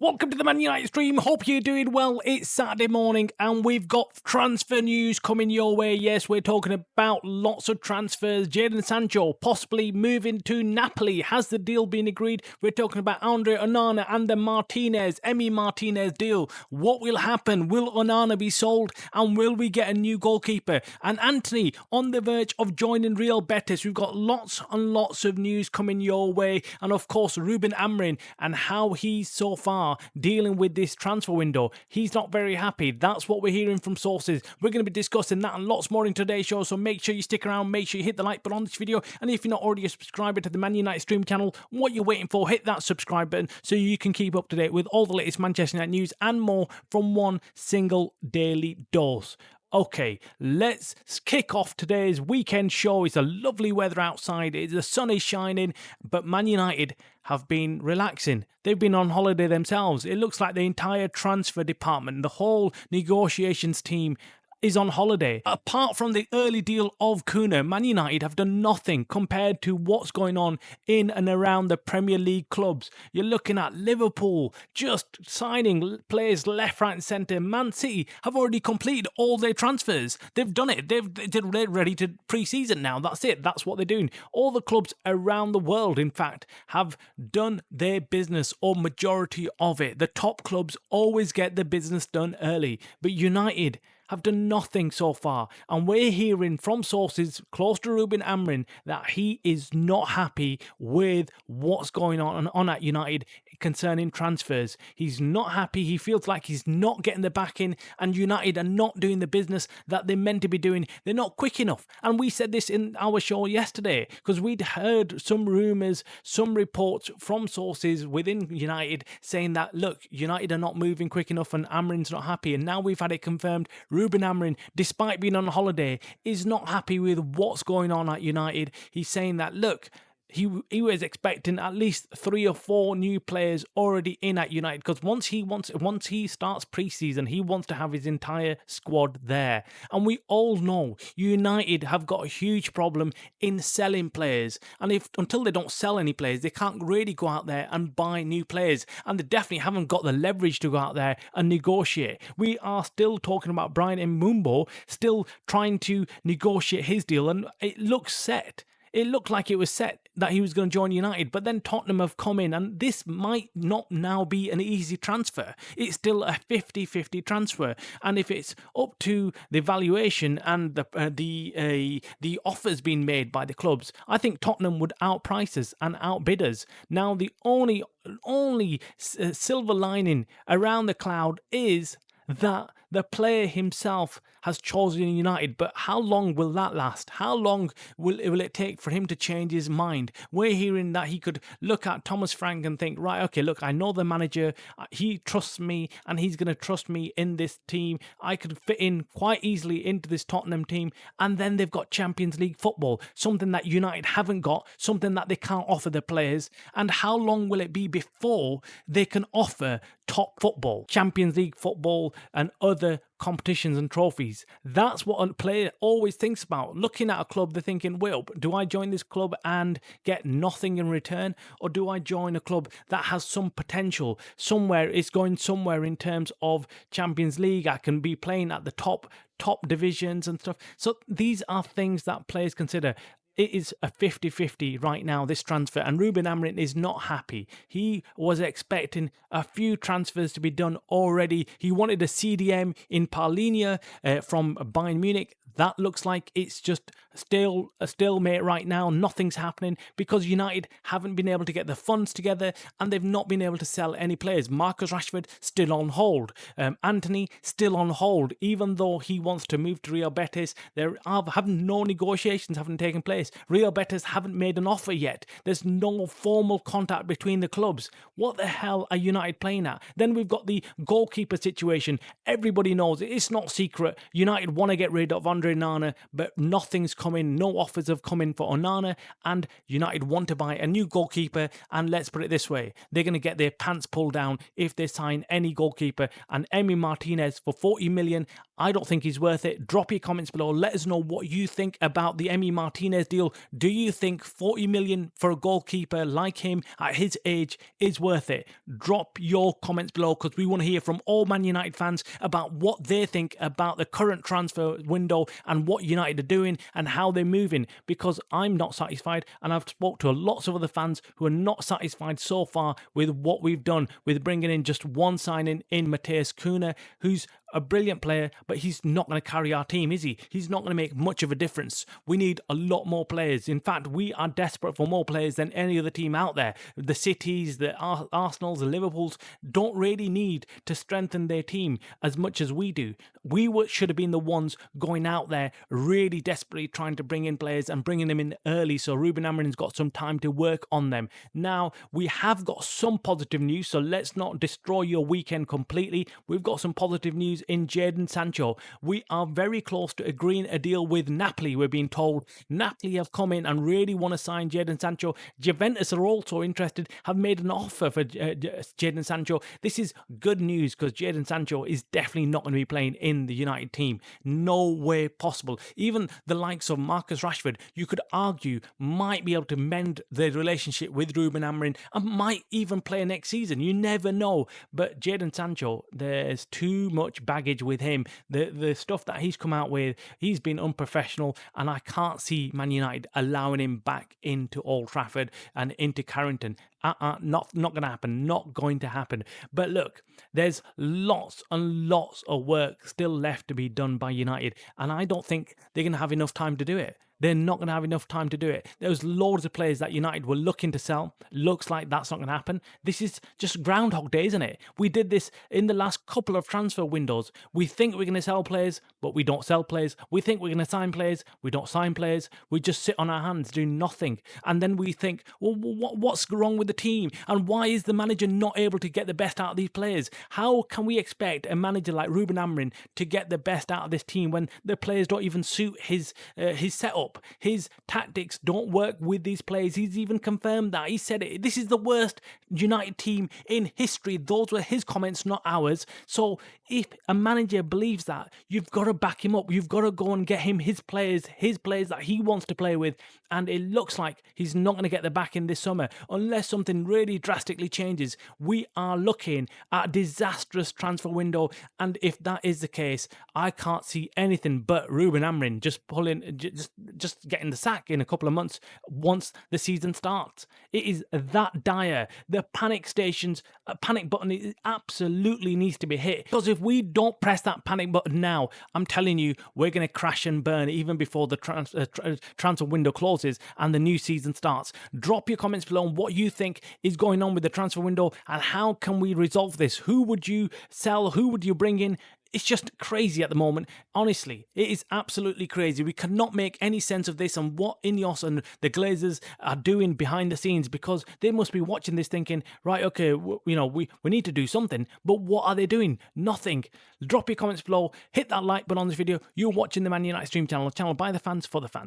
Welcome to the Man United stream. Hope you're doing well. It's Saturday morning and we've got transfer news coming your way. Yes, we're talking about lots of transfers. Jadon Sancho possibly moving to Napoli. Has the deal been agreed? We're talking about Andre Onana and the Emi Martinez deal. What will happen? Will Onana be sold? And will we get a new goalkeeper? And Anthony on the verge of joining Real Betis. We've got lots and lots of news coming your way. And of course, Ruben Amorim and how he's so far dealing with this transfer window. He's not very happy. That's what we're hearing from sources. We're going to be discussing that and lots more in today's show, so make sure you stick around, make sure you hit the like button on this video, and if you're not already a subscriber to the Man United stream channel, what you're waiting for, hit that subscribe button so you can keep up to date with all the latest Manchester United news and more from one single daily dose. Okay, let's kick off today's weekend show. It's a lovely weather outside. The sun is shining, but Man United have been relaxing. They've been on holiday themselves. It looks like the entire transfer department, the whole negotiations team is on holiday. Apart from the early deal of Kuna, Man United have done nothing compared to what's going on in and around the Premier League clubs. You're looking at Liverpool just signing players left, right and centre. Man City have already completed all their transfers. They've done it. They're ready to pre-season now. That's it. That's what they're doing. All the clubs around the world, in fact, have done their business, or majority of it. The top clubs always get the business done early, but United have done nothing so far, and we're hearing from sources close to Ruben Amorim that he is not happy with what's going on at United concerning transfers. He's not happy. He feels like he's not getting the backing, and United are not doing the business that they're meant to be doing. They're not quick enough, and we said this in our show yesterday because we'd heard some rumours, some reports from sources within United saying that, look, United are not moving quick enough and Amorim's not happy, and now we've had it confirmed. Ruben Amorim, despite being on holiday, is not happy with what's going on at United. He's saying that, look, he was expecting at least 3 or 4 new players already in at United, because once he starts pre-season, he wants to have his entire squad there. And we all know United have got a huge problem in selling players, and until they don't sell any players, they can't really go out there and buy new players, and they definitely haven't got the leverage to go out there and negotiate. We are still talking about Brian Mbeumo still trying to negotiate his deal, and it looks set. It looked like it was set that he was going to join United, but then Tottenham have come in, and this might not now be an easy transfer. It's still a 50-50 transfer, and if it's up to the valuation and the offers being made by the clubs, I think Tottenham would outprice us and outbid us. Now, the only silver lining around the cloud is that the player himself has chosen United, but how long will that last? How long will it take for him to change his mind? We're hearing that he could look at Thomas Frank and think, right, okay, look, I know the manager, he trusts me, and he's going to trust me in this team. I could fit in quite easily into this Tottenham team, and then they've got Champions League football, something that United haven't got, something that they can't offer the players. And how long will it be before they can offer top football, Champions League football, and other competitions and trophies? That's what a player always thinks about. Looking at a club, they're thinking, well, do I join this club and get nothing in return, or do I join a club that has some potential somewhere? It's going somewhere in terms of Champions League. I can be playing at the top divisions and stuff. So these are things that players consider. It is a 50-50 right now, this transfer, and Ruben Amorim is not happy. He was expecting a few transfers to be done already. He wanted a CDM in Paulinho from Bayern Munich. That looks like it's just still a stalemate right now. Nothing's happening because United haven't been able to get the funds together, and they've not been able to sell any players. Marcus Rashford still on hold. Anthony still on hold, even though he wants to move to Real Betis. No negotiations haven't taken place. Real Betis haven't made an offer yet. There's no formal contact between the clubs. What the hell are United playing at? Then we've got the goalkeeper situation. Everybody knows it. It's not secret. United want to get rid of Andre Onana, but nothing's come come in, no offers have come in for Onana, and United want to buy a new goalkeeper. And let's put it this way, they're going to get their pants pulled down if they sign any goalkeeper. And Emi Martinez for 40 million, I don't think he's worth it. Drop your comments below. Let us know what you think about the Emi Martinez deal. Do you think 40 million for a goalkeeper like him at his age is worth it? Drop your comments below, because we want to hear from all Man United fans about what they think about the current transfer window and what United are doing and how they're moving, because I'm not satisfied, and I've spoke to lots of other fans who are not satisfied so far with what we've done with bringing in just one signing in Matheus Cunha, who's a brilliant player, but he's not going to carry our team, is he? He's not going to make much of a difference. We need a lot more players. In fact, we are desperate for more players than any other team out there. The Cities, the Arsenals, the Liverpools don't really need to strengthen their team as much as we do. We should have been the ones going out there really desperately trying to bring in players and bringing them in early, so Ruben Amorim's got some time to work on them. Now, we have got some positive news, so let's not destroy your weekend completely. We've got some positive news in Jadon Sancho. We are very close to agreeing a deal with Napoli, we're being told. Napoli have come in and really want to sign Jadon Sancho. Juventus are also interested, have made an offer for Jadon Sancho. This is good news, because Jadon Sancho is definitely not going to be playing in the United team. No way possible. Even the likes of Marcus Rashford, you could argue, might be able to mend the relationship with Ruben Amorim and might even play next season. You never know. But Jadon Sancho, there's too much baggage with him. The stuff that he's come out with, he's been unprofessional, and I can't see Man United allowing him back into Old Trafford and into Carrington. Not going to happen. Not going to happen. But look, there's lots and lots of work still left to be done by United, and I don't think they're going to have enough time to do it. They're not going to have enough time to do it. There was loads of players that United were looking to sell. Looks like that's not going to happen. This is just Groundhog Day, isn't it? We did this in the last couple of transfer windows. We think we're going to sell players, but we don't sell players. We think we're going to sign players. We don't sign players. We just sit on our hands doing nothing. And then we think, well, what's wrong with the team? And why is the manager not able to get the best out of these players? How can we expect a manager like Ruben Amorim to get the best out of this team when the players don't even suit his setup? His tactics don't work with these players. He's even confirmed that. He said it. This is the worst United team in history. Those were his comments, not ours. So if a manager believes that, you've got to back him up. You've got to go and get him his players that he wants to play with. And it looks like he's not going to get the backing this summer unless something really drastically changes. We are looking at a disastrous transfer window. And if that is the case, I can't see anything but Ruben Amorim just getting the sack in a couple of months once the season starts. It is that dire. The panic button absolutely needs to be hit, because if we don't press that panic button now, I'm telling you, we're going to crash and burn even before the transfer window closes and the new season starts. Drop your comments below on what you think is going on with the transfer window and how can we resolve this. Who would you sell? Who would you bring in? It's just crazy at the moment. Honestly, it is absolutely crazy. We cannot make any sense of this and what Ineos and the Glazers are doing behind the scenes, because they must be watching this thinking, right, okay, we need to do something. But what are they doing? Nothing. Drop your comments below. Hit that like button on this video. You're watching the Man United Stream channel by the fans for the fans.